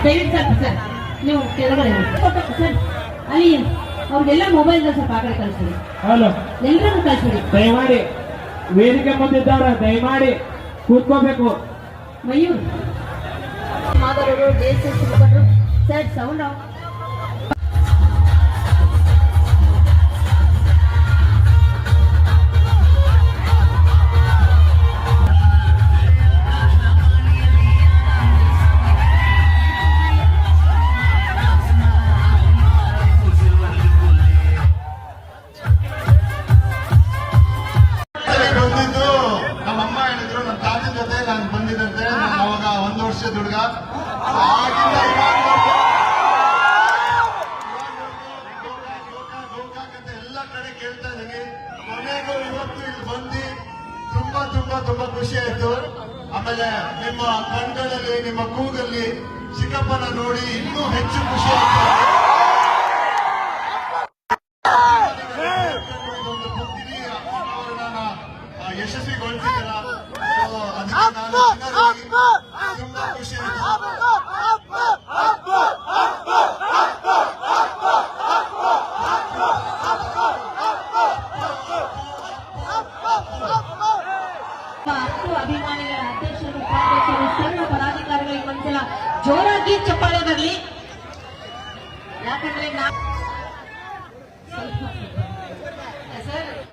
ದಯವಿಟ್ಟು ಸರ್ ನೀವು ಕೆಳಗಡೆ ಸರ್ ಅಲ್ಲಿ ಅವ್ರಿಗೆಲ್ಲ ಮೊಬೈಲ್ ಸ್ವಲ್ಪ ಆ ಕಡೆ ಕಳಿಸ್ಬಿಡಿ. ಹಲೋ, ಎಲ್ಲರೂ ಕಳಿಸ್ಬಿಡಿ ದಯಮಾಡಿ. ವೇದಿಕೆ ಮುಂದಿದ್ದವ್ರ ದಯಮಾಡಿ ಕೂತ್ಕೋಬೇಕು. ಮಯೂರ್ ಮಾದರವರು ದೇಶ ಸರ್ ಸೌಂಡ್ ಬಂದಿದಂತೆ ಅವಾಗ 1 ವರ್ಷದ ಹುಡುಗ ಗೋಕಾಕ್ ಎಲ್ಲ ಕಡೆ ಕೇಳ್ತಾ ಇದ್ದೀನಿ. ಕೊನೆಗೂ ಇವತ್ತು ಇಲ್ಲಿ ಬಂದು ತುಂಬಾ ತುಂಬಾ ತುಂಬಾ ಖುಷಿ ಆಯ್ತು. ಆಮೇಲೆ ನಿಮ್ಮ ಕಣ್ಗಳಲ್ಲಿ ನಿಮ್ಮ ಕೂಗಲ್ಲಿ ಚಿಕ್ಕಪ್ಪನ ನೋಡಿ ಇನ್ನೂ ಹೆಚ್ಚು ಖುಷಿ ಆಯ್ತು. ಯಶಸ್ವಿಗೊಳಿಸಿದ್ದೀರ. ತುಂಬಾ ಖುಷಿ ಅಭಿಮಾನಿಗಳ ಅಧ್ಯಕ್ಷರು ಉಪಾಧ್ಯಕ್ಷರು ಸರ್ವ ಪದಾಧಿಕಾರಿಗಳಿಗೆ ಒಂದ್ಸಲ ಜೋರಾಗಿ ಚಪ್ಪಾಳೆ ಬರಲಿ. ಯಾಕಂದ್ರೆ